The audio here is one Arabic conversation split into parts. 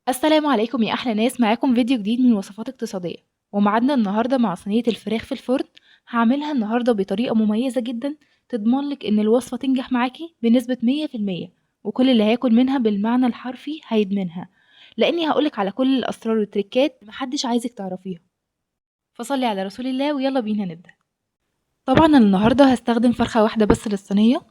السلام عليكم يا أحلى ناس، معاكم فيديو جديد من وصفات اقتصادية. وميعادنا النهاردة مع صينية الفراخ في الفرن. هعملها النهاردة بطريقة مميزة جدا تضمن لك إن الوصفة تنجح معاكي بنسبة 100%، وكل اللي هياكل منها بالمعنى الحرفي هيدمنها، لأني هقولك على كل الأسرار والتريكات اللي محدش عايزك تعرفيها. فصلي على رسول الله ويلا بينا نبدأ. طبعا أنا النهاردة هستخدم فرخة واحدة بس للصينية.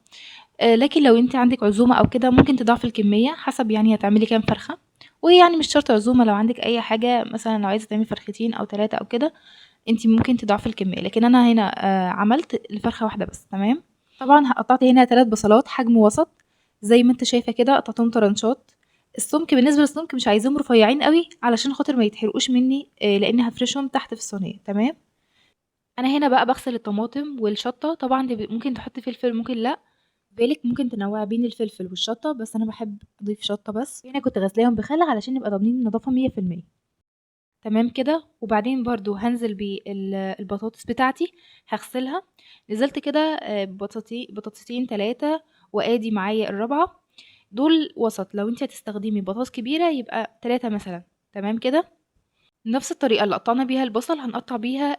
لكن لو أنتِ عندِك عزومة أو كده ممكن تضاعفي الكمية حسب يعني هتعملي كام فرخة، ويعني مش شرط عزومة، لو عندِك أي حاجة مثلًا لو عايزة تعملي فرختين أو 3 أو كده، أنتِ ممكن تضاعفي الكمية، لكن أنا هنا عملت لفرخة واحدة بس، تمام. طبعًا قطعت هنا 3 بصلات حجم وسط زي ما أنتِ شايفة كده، قطعتهم طرنشات. السمك بالنسبة للسمك مش عايزاهم رفيعين أوي علشان خاطر ما يتحرقوش مني، لإني هافرشهم تحت في الصينية، تمام. أنا هنا بقى باغسل الطماطم والشطة، طبعًا أنتِ ممكن تحطي فلفل ممكن لأ، بالِك ممكن تنوّعي بين الفلفل والشطة، بس أنا باحب أضيف شطة بس. هنا كنت غاسلاهم بخل علشان نبقى ضامنين النضافة 100%. تمام كده، وبعدين برضه هانزل البطاطس بتاعتي، هاغسلها. نزلت كده بطاطستين 3 وآدي معايا الرابعة، دول وسط. لو أنتِ هتستخدمي بطاطس كبيرة يبقى 3 مثلًا، تمام كده. نفس الطريقة اللي قطّعنا بيها البصل هنقطّع بيها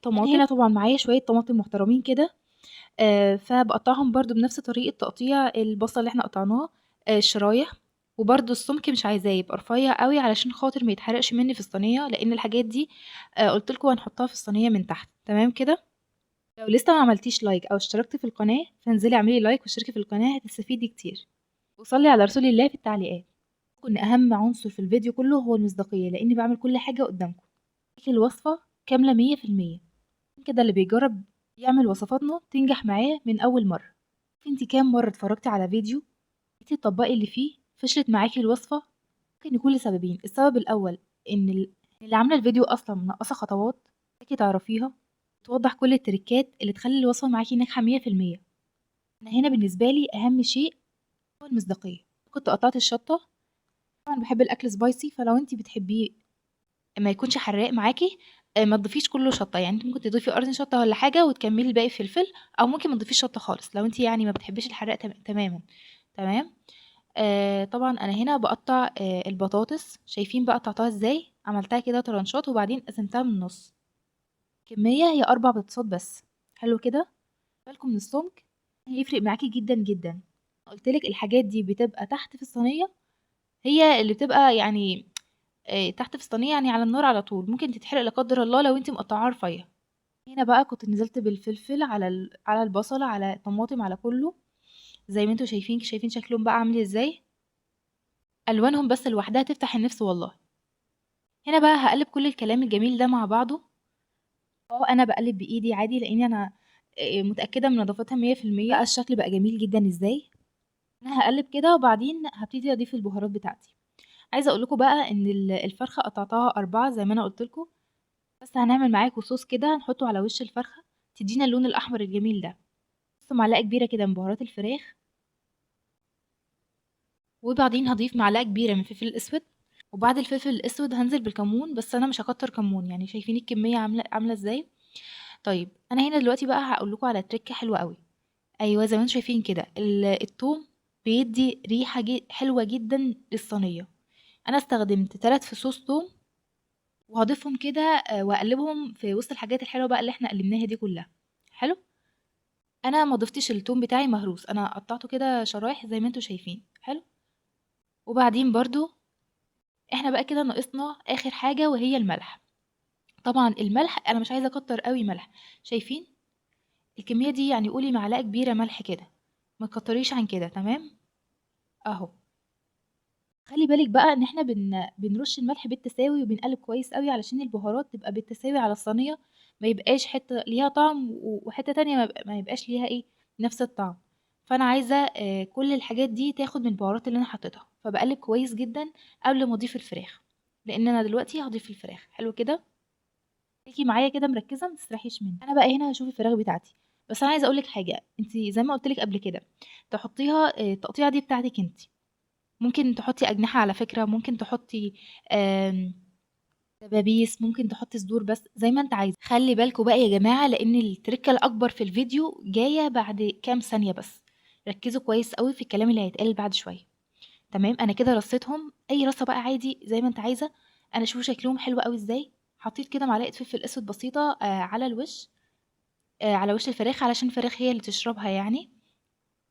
طماطم. هنا طبعًا معايا شوية طماطم محترمين كده، فباقطّعهم برضه بنفس طريقة تقطيع البصل اللي إحنا قطعناه شرايح. وبرضه السمك مش عايزاه يبقى رفيع أوي علشان خاطر ما يتحرقش مني في الصينية، لإن الحاجات دي قُلت لكم هنحطها في الصينية من تحت، تمام كده. لو لسه ما عملتيش لايك أو اشتركتِ في القناة فانزلي اعملي لايك واشتركي في القناة هتستفيدي كتير، وصلّي على رسول الله في التعليقات. إن أهم عنصر في الفيديو كله هو المصداقية، لإني باعمل كل حاجة قدّامكم، الوصفة كاملة 100%. كده اللي بيجرّب يعمل وصفاتنا تنجح معاه من أول مرّة. أنتِ كام مرّة اتفرّجتِ على فيديو جيتِ تطبّقي اللي فيه فشلت معاكِ الوصفة؟ ممكن يكون لسببين. السبب الأول إن اللي عاملة الفيديو أصلًا منقّصة خطوات محتاجة تعرفيها، توضّح كل التريكات اللي تخلّي الوصفة معاكِ ناجحة 100%. أنا هنا بالنسبة لي أهم شيء هو المصداقية. كنت قطعت الشطة، طبعًا باحب الأكل spicy، فلو أنتِ بتحبيه ما يكونش حراق معاكِ، ما تضيفيش كلّه شطة، يعني أنتِ ممكن تضيفي قرن شطة والّا حاجة وتكمّلي الباقي فلفل، أو ممكن ما تضيفيش شطة خالص لو أنتِ يعني ما بتحبيش الحراق تمامًا، تمام. طبعًا أنا هنا باقطّع البطاطس، شايفين بقى قطعتها إزاي؟ عملتها كده طرنشات وبعدين قسمتها من النُص، الكمية هي 4 بطاطسات بس، حلو كده. بالكم من السمك هيفرق معاكِ جدًا، جدًا. قُلت لِك الحاجات دي بتبقى تحت في الصينية، هي اللي بتبقى يعني تحت في الصينية يعني على النار على طول، ممكن تتحرق لا قدّر الله لو أنتِ مقطّعاها رفيّع. هنا بقى كنت نزلت بالفلفل على على البصلة على الطماطم على كُلّه، زي ما أنتم شايفين شكلهم بقى عامل إزاي، ألوانهم بس لوحدها تفتح النِفس والله. هنا بقى هاقلّب كل الكلام الجميل ده مع بعضه. أنا باقلّب بإيدي عادي لإني أنا متأكدة من نضافتها 100%. بقى الشكل بقى جميل جدًا إزاي. أنا هاقلّب كده وبعدين هابتدي أضيف البهارات بتاعتي. عايزة أقول لكم بقى إن الفرخة قطعتها 4 زي ما أنا قُلت لكم، بس هنعمل معاكم صوص كده هنحطه على وش الفرخة تدينا اللون الأحمر الجميل ده. نص معلقة كبيرة كده من بهارات الفراخ، وبعدين هاضيف معلقة كبيرة من الفلفل الأسود، وبعد الفلفل الأسود هانزل بالكمون، بس أنا مش هاكتر كمون، يعني شايفين الكمية عاملة إزاي. طيب أنا هنا دلوقتي بقى هاقول لكم على تريكة حلوة أوي. أيوه زي ما أنتم شايفين كده التوم بيدي ريحة حلوة جدًا للصينية. أنا استخدمت 3 فصوص توم وهاضيفهم كده وأقلبهم في وسط الحاجات الحلوة بقى اللي إحنا قلبناها دي كلها. حلو. أنا ما ضفتش التوم بتاعي مهروس، أنا قطعته كده شرايح زي ما أنتم شايفين، حلو. وبعدين برضه إحنا بقى كده ناقصنا آخر حاجة وهي الملح. طبعًا الملح أنا مش عايزة أكتر أوي ملح، شايفين؟ الكمية دي يعني قولي معلقة كبيرة ملح كده، ما تكتريش عن كده، تمام؟ أهو. خلّي بالِك بقى إن إحنا بنرش الملح بالتساوي وبنقلّب كويس أوي علشان البهارات تبقى بالتساوي على الصينية، ما يبقاش حتّة ليها طعم وحتّة تانية ما يبقاش ليها إيه، نفس الطعم. فأنا عايزة كل الحاجات دي تاخد من البهارات اللي أنا حطيتها، فباقلّب كويس جدًا قبل ما أضيف الفراخ، لإن أنا دلوقتي هاضيف الفراخ، حلو كده؟ خليكِ معايا كده مركّزة ما تسرحيش مني. أنا بقى هنا هاشوف الفراخ بتاعتي، بس أنا عايزة أقول لِك حاجة، أنتِ زي ما قُلت لِك قبل كده تحطّيها التقطيعة دي بتاعتِك أنتِ. ممكن تحطّي أجنحة على فكرة، ممكن تحطّي آمم دبابيس، ممكن تحطّي صدور بس، زي ما أنتِ عايزة. خلّي بالكم بقى يا جماعة لإن الترِكّة الأكبر في الفيديو جاية بعد كام ثانية بس، ركّزوا كويس أوي في الكلام اللي هيتقال بعد شوية. تمام، أنا كده رصيتهم أي رصة بقى عادي زي ما أنت عايزة. أنا شوفوا شكلهم حلو أوي إزاي. حطيت كده معلقة فلفل أسود بسيطة على الوش، على وش الفراخ علشان الفراخ هي اللي تشربها يعني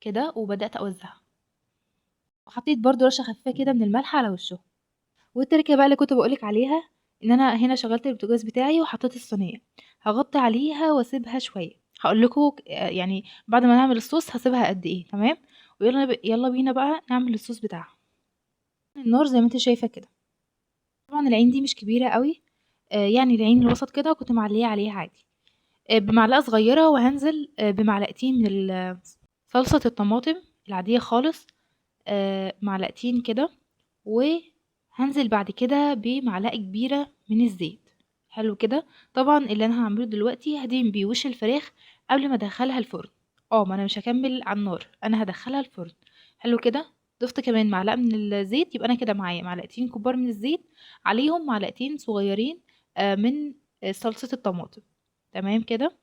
كده، وبدأت أوزعها. وحطيت برضه رشة خفيفة كده من الملح على وشهم. والتركة بقى اللي كنت بقولك عليها، إن أنا هنا شغلت البوتاجاز بتاعي وحطيت الصينية، هغطي عليها واسيبها شوية. هقول لكم يعني بعد ما نعمل الصوص هسيبها قد ايه. تمام، يلا بينا بقى نعمل الصوص بتاعها. النار زي ما انت شايفة كده. طبعا العين دي مش كبيرة قوي، يعني العين الوسط كده، وكنت معلية عليها عادي بمعلقة صغيرة. وهنزل بمعلقتين من صلصة الطماطم العادية خالص، معلقتين كده. وهنزل بعد كده بمعلقة كبيرة من الزيت. حلو كده. طبعا اللي انا هعمله دلوقتي هدهن بيه وش الفراخ قبل ما ادخلها الفرن. ما انا مش هكمل على النار، انا هدخلها الفرن. حلو كده. ضفت كمان معلقة من الزيت، يبقى انا كده معايا معلقتين كبار من الزيت، عليهم معلقتين صغيرين من صلصة الطماطم. تمام كده.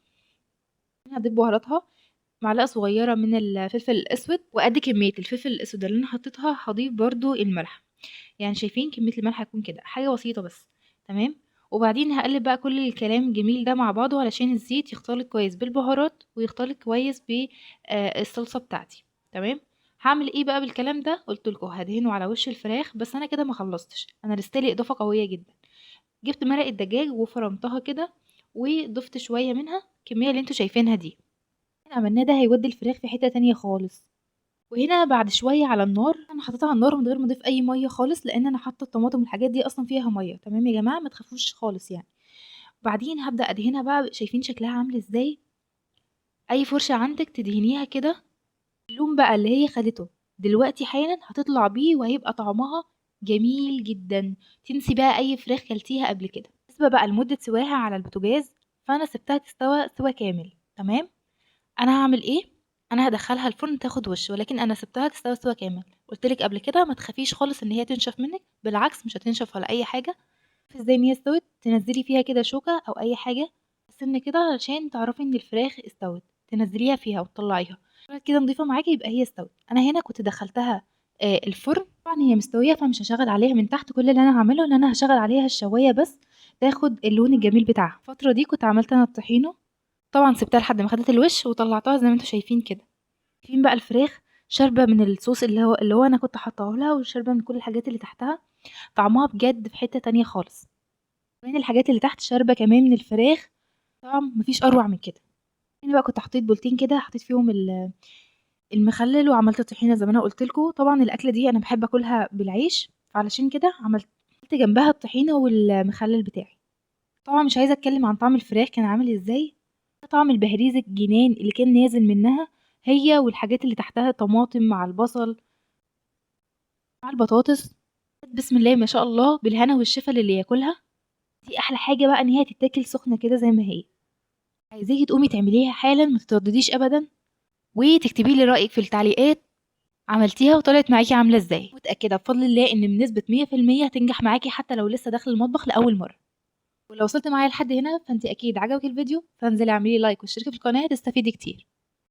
هضيف بهاراتها، معلقة صغيرة من الفلفل الأسود، وقد كمية الفلفل الأسود اللي أنا حطيتها هضيف برضو الملح. يعني شايفين كمية الملح هتكون كده حاجة بسيطة بس. تمام. وبعدين هقلب بقى كل الكلام الجميل ده مع بعضه علشان الزيت يختلط كويس بالبهارات ويختلط كويس بالصلصة بتاعتي. تمام. هعمل ايه بقى بالكلام ده؟ قلت لكم هدهنه على وش الفراخ، بس انا كده ما خلصتش، انا لسه اضافة قوية جدا. جبت مرقة دجاج وفرمتها كده، وضفت شوية منها الكمية اللي انتوا شايفينها دي. عملناه ده هيودي الفراخ في حتة تانية خالص. وهنا بعد شوية على النار، أنا حطيتها على النار من غير ما أضيف أي مَيّة خالص، لإن أنا حاطة الطماطم والحاجات دي أصلًا فيها مَيّة. تمام يا جماعة، ما تخافوش خالص يعني. بعدين هابدأ أدهنها بقى، شايفين شكلها عامل إزاي؟ أي فرشة عندِك تدهنيها كده، اللون بقى اللي هي خدته دلوقتي حالًا هتطلع بيه وهيبقى طعمها جميل جدًا، تنسي بقى أي فراخ كلتيها قبل كده. بالنسبة بقى لمدة سواها على البوتاجاز، فأنا سِبتها تستوى سِوَى كامل. تمام. أنا هاعمل إيه، أنا هادخّلها الفرن تاخد وِش، ولكن أنا سِبتها تستوي سِوَى كامل. قُلت لِك قبل كده ما تخافيش خالص إن هي تنشف منِّك، بالعكس مش هتنشف ولا أي حاجة. إزاي إن هي استوت، تنزّلي فيها كده شوكة أو أي حاجة سِنّ كده علشان تعرفي إن الفراخ استوت، تنزّليها فيها وتطلّعيها. طلعت كده نضيفة معاكِ يبقى هي استوت. أنا هنا كنت دخّلتها الفرن، طبعًا هي مستوية فمش هاشغّل عليها من تحت، كل اللي أنا هاعمله إن أنا هاشغّل عليها الشواية بس تاخد اللون الجميل بتاعها. الفترة دي كنت عملت أنا الطحينة، طبعًا سِبتها لحد ما خدت الوش وطلّعتها زي ما أنتم شايفين كده. شايفين بقى الفراخ شاربة من الصوص اللي هو أنا كنت حاطاه لها، وشاربة من كل الحاجات اللي تحتها. طعمها بجد في حتة تانية خالص. كمان الحاجات اللي تحت شاربة كمان من الفراخ، طعم ما فيش أروع من كده. هنا بقى كنت حطيت بولتين كده، حطيت فيهم المخلل، وعملت طحينة زي ما أنا قُلت لكم. طبعًا الأكلة دي أنا باحب آكلها بالعيش، فعلشان كده عملت جنبها الطحينة والمخلل بتاعي. طبعًا مش عايزة أتكلم عن طعم الفراخ كان عامل إزاي. طعم البهريز الجنان اللي كان نازل منها، هي والحاجات اللي تحتها، طماطم مع البصل مع البطاطس. بسم الله ما شاء الله، بالهنا والشفا للي ياكلها. دي أحلى حاجة بقى إن هي تتاكل سخنة كده زي ما هي. عايزاكِ تقومي تعمليها حالًا، ما تتردديش أبدًا، وتكتبي لي رأيِك في التعليقات، عملتيها وطلعت معاكِ عاملة إزاي. متأكدة بفضل الله إن بنسبة 100% هتنجح معاكِ حتى لو لسه داخلة المطبخ لأول مرة. ولو وصلتِ معايا لحد هنا فأنتِ أكيد عجبِك الفيديو، فانزلي اعملي لايك واشتركي في القناة هتستفيدي كتير.